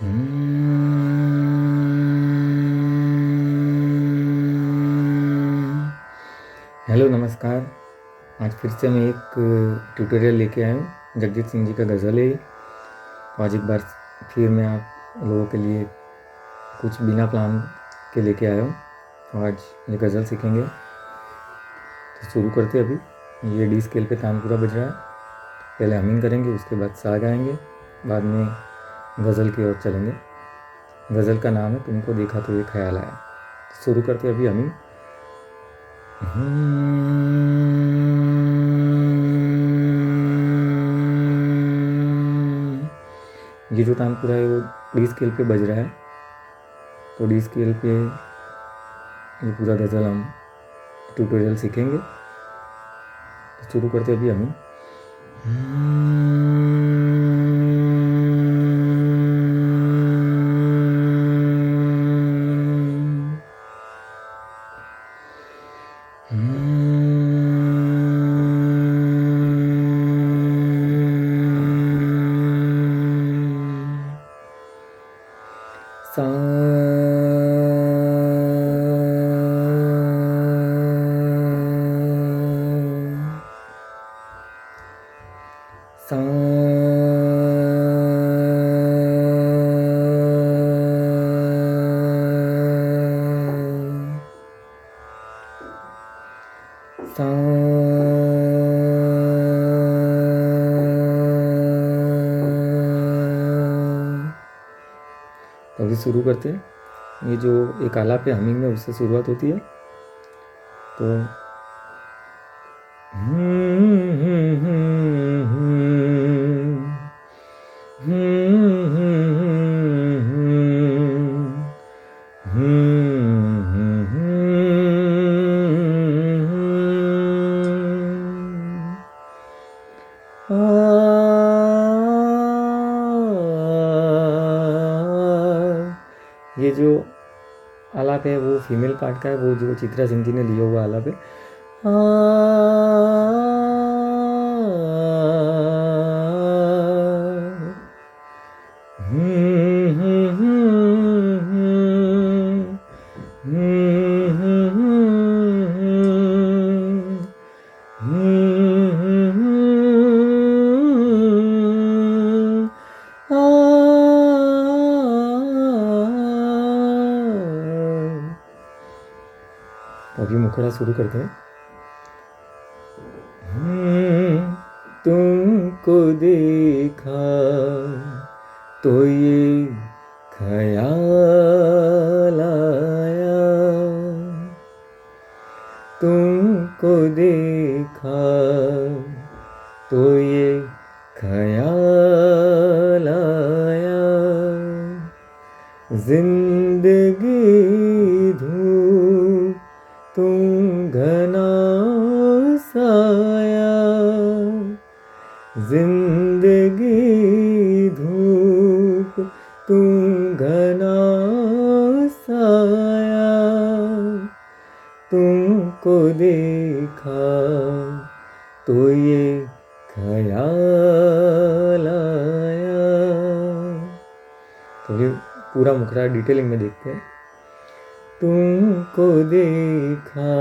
Hello नमस्कार। आज फिर से मैं एक ट्यूटोरियल लेके आया हूँ। जगजीत सिंह जी का गज़ल है ये। तो आज एक बार फिर मैं आप लोगों के लिए कुछ बिना प्लान के लेके आया हूँ। तो आज ये गज़ल सीखेंगे। तो शुरू करते हैं अभी। ये डी स्केल पे तानपुरा बज रहा है। पहले हमिंग करेंगे, उसके बाद सा गाएंगे, बाद में गज़ल की ओर चलेंगे। गज़ल का नाम है तुमको देखा तो ये ख्याल आया। तो शुरू करते हैं अभी हमिंग। ये जो तानपुरा है वो डी स्केल पे बज रहा है। तो डी स्केल पे ये पूरा गज़ल हम ट्यूटोरियल सीखेंगे। तो शुरू करते अभी हम। सा सा सा तो अभी शुरू करते हैं। ये जो एक आलाप है हमिंग में, उससे शुरुआत होती है। तो ये जो आलाप है वो फीमेल पार्ट का है, वो जो चित्रा सिंह जी ने लिया हुआ आलाप है। तो अभी मुखड़ा शुरू करते हैं। तुमको देखा तो ये ख्याल आया, तुमको देखा तो ये ख्याल आया, जिंदगी धूप तुम घना साया, जिंदगी धूप तुम घना साया, तुमको देखा तो ये ख्याल आया। तो ये पूरा मुखड़ा डिटेलिंग में देखते हैं। तुमको देखा,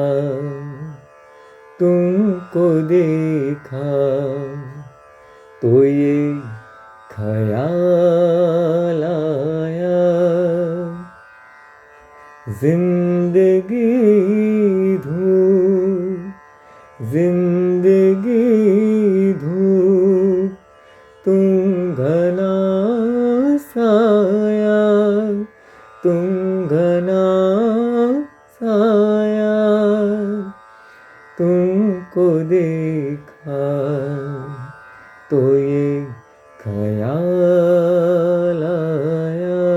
तुमको देखा तो ये ख्याल आया, जिंदगी धूप, जिंदगी धूप तुम घना साया, तुम घना साया, तुमको देखा तो ये ख्याल आया,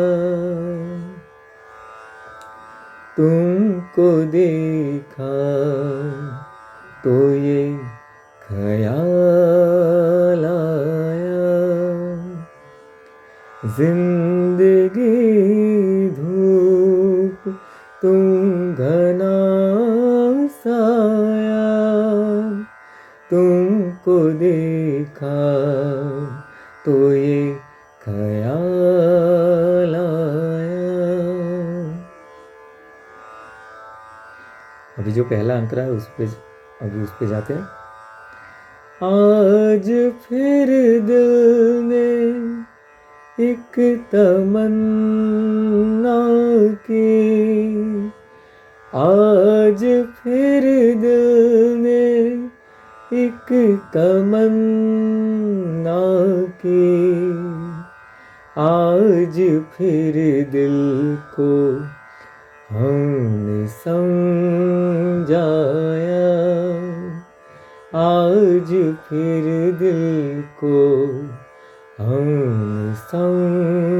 तुमको देखा तो ये ख्याल आया, जिंदगी धूप तुम घना साया, तुमको देखा तो ये ख्याल अभी जो पहला अंतरा है अभी उस पे जाते हैं। आज फिर दिल ने एक तमन्ना की, आज फिर दिल ने एक तमन्ना की, आज फिर दिल को हमने समझाया, आज फिर दिल को हमने समझाया।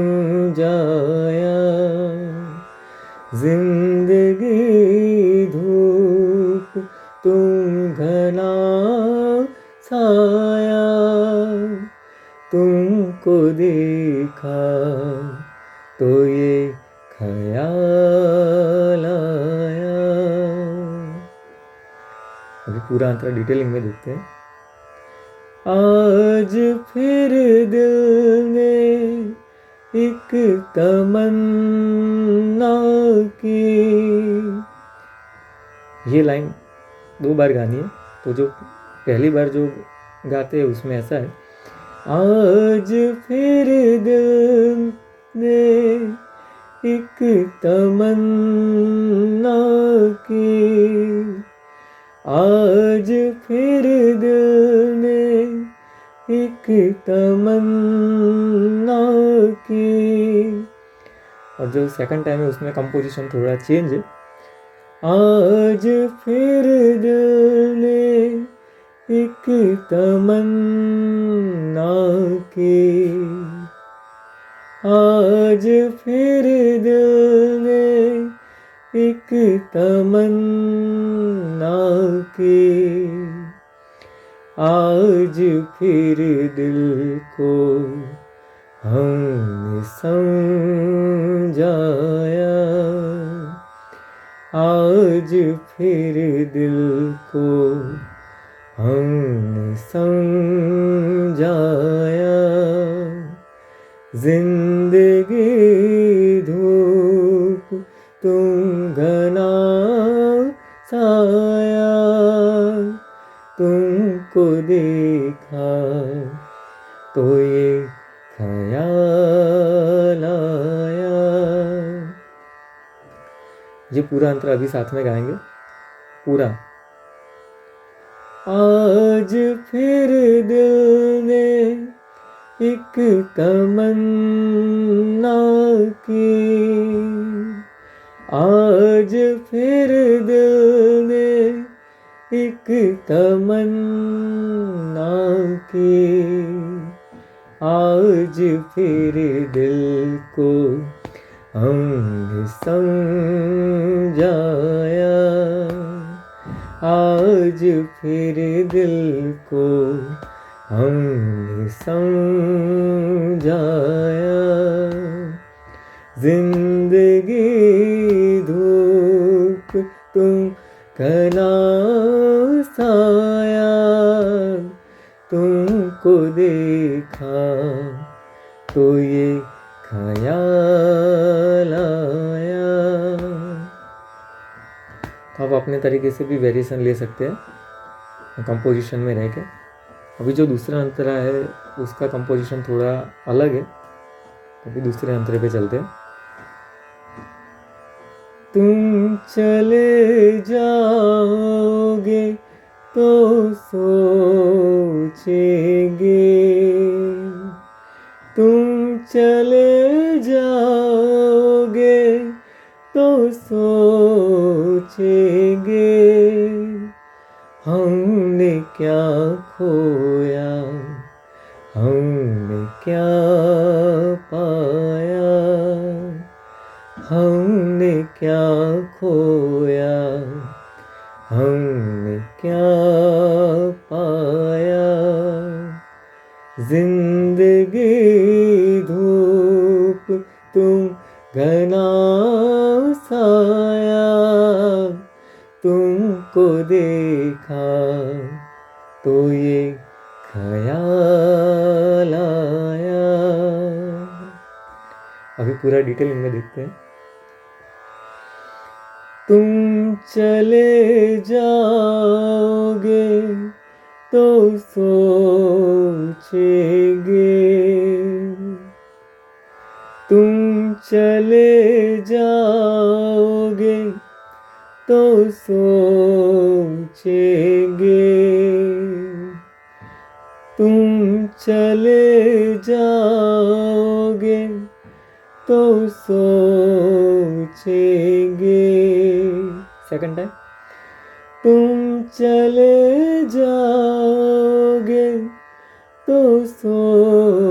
जिंदगी धूप तुम घना साया, तुमको देखा तो ये ख्याल आया। अभी पूरा अंतरा डिटेलिंग में देखते हैं। आज फिर दिल ने एक तमन्ना की, ये लाइन 2 बार गानी है, तो जो पहली बार जो गाते हैं उसमें ऐसा है, आज फिर दिल ने एक तमन्ना की, आज फिर दिल ने एक तमन्ना की। और जो सेकंड टाइम है उसमें कंपोजिशन थोड़ा चेंज है। आज फिर दिल ने एक तमन्ना की, आज फिर दिल ने एक तमन्ना की, आज फिर दिल को हमने समझाया, आज फिर दिल को हमने समझाया। जिंदगी धूप तुम घना साया, तुमको देखा तो ये ख्याल आया। ये पूरा अंतरा अभी साथ में गाएंगे पूरा। आज फिर दिल ने एक तमन्ना की, आज फिर दिल ने एक तमन्ना की, आज फिर दिल को हमने समझाया, आज फिर दिल को हमने समझाया। जिंदगी धूप तुम घना साया, तुमको देखा तो ये ख्याल आया। तो आप अपने तरीके से भी वेरिएशन ले सकते हैं कंपोजिशन में रह के। अभी जो दूसरा अंतरा है उसका कंपोजिशन थोड़ा अलग है, तो अभी दूसरे अंतरे पे चलते हैं। तुम चले जाओगे तो सोचेंगे, तुम चले जाओगे तो सोचेंगे, हमने क्या खोया, हमने क्या पाया, हमने क्या खोया, हमने क्या पाया। जिंदगी धूप तुम घना साया, तुमको देखा तो ये ख्याल आया। अभी पूरा डिटेल इनमें देखते हैं। तुम चले जाओगे तो सोचेंगे, तुम चले जाओगे तो सोचेंगे, तुम चले जाओगे तो सोचेंगे। Second time. तुम चले जाओगे तो सोचेंगे,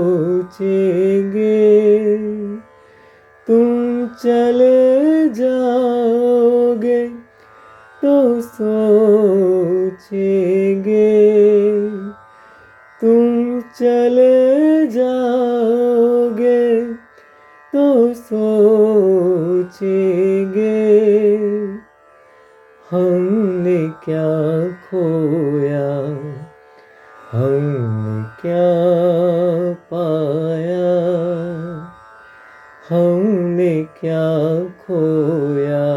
तुम चले जाओगे तो सोचेंगे, तुम चले जाओगे तो सोचेंगे, हमने क्या खोया, हमने क्या पाया, हमने क्या खोया,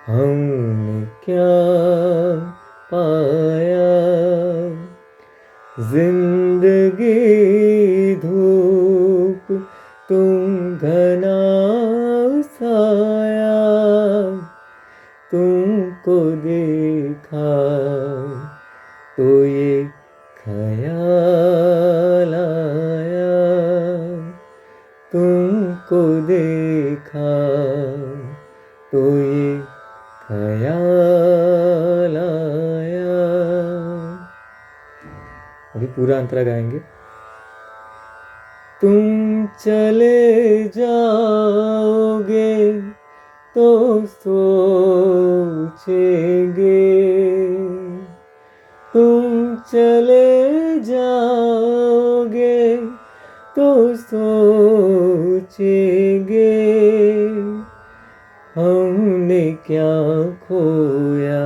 हमने क्या पाया। जिंदगी धूप तुम घना साया, तुमको देखा तो ये ख्याल आया, तुमको देखा तो ये ख्याल आया। अभी पूरा अंतरा गाएंगे। तुम चले जाओगे तो सोचेंगे, तुम चले जाओगे तो सोचेंगे, हमने क्या खोया,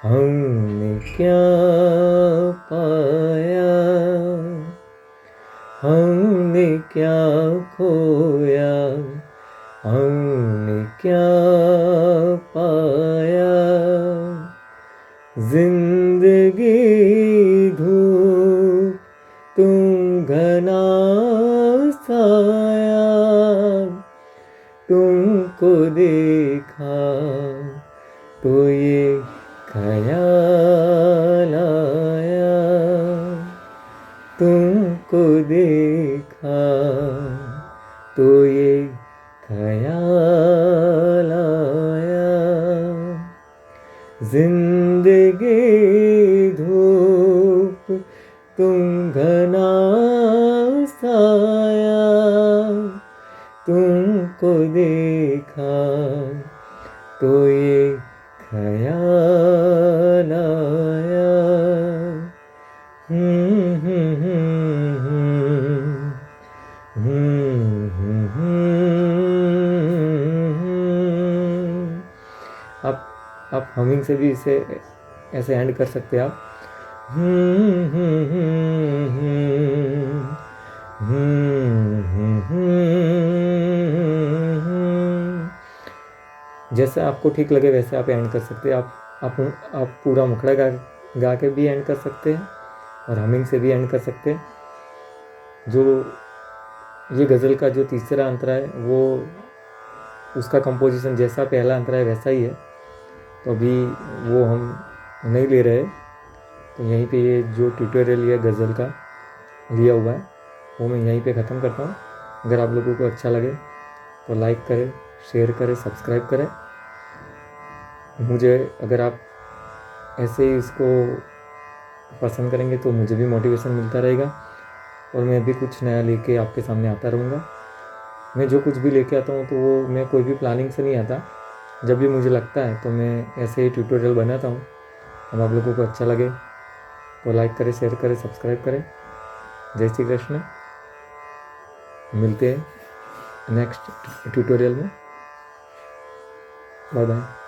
हमने क्या पाया, हमने क्या खोया, हमने क्या पाया। जिंदगी धूप तुम घना साया, तुमको देखा तो ये ख्याल आया, तुमको देखा तो ये ख्याल आया। जिंदगी धूप तुम घना साया, तुमको देखा तो ये ख्याल आया। आप हमिंग से भी इसे ऐसे एंड कर सकते हैं आप। जैसे आपको ठीक लगे वैसे आप एंड कर सकते हैं। आप पूरा मुखड़ा गा के भी एंड कर सकते हैं और हमिंग से भी एंड कर सकते हैं। जो ये गज़ल का जो तीसरा अंतरा है वो उसका कंपोजिशन जैसा पहला अंतरा है वैसा ही है, तो अभी वो हम नहीं ले रहे। तो यहीं पे ये जो ट्यूटोरियल ये गज़ल का लिया हुआ है वो मैं यहीं पे ख़त्म करता हूँ। अगर आप लोगों को अच्छा लगे तो लाइक करें, शेयर करें, सब्सक्राइब करें। मुझे अगर आप ऐसे ही इसको पसंद करेंगे तो मुझे भी मोटिवेशन मिलता रहेगा और मैं भी कुछ नया लेके आपके सामने आता रहूँगा। मैं जो कुछ भी लेके आता हूँ तो वो मैं कोई भी प्लानिंग से नहीं आता, जब भी मुझे लगता है तो मैं ऐसे ही ट्यूटोरियल बनाता हूँ। अब आप लोगों को अच्छा लगे तो लाइक करें, शेयर करें, सब्सक्राइब करें। जय श्री कृष्ण। मिलते हैं नेक्स्ट ट्यूटोरियल में। Bye bye.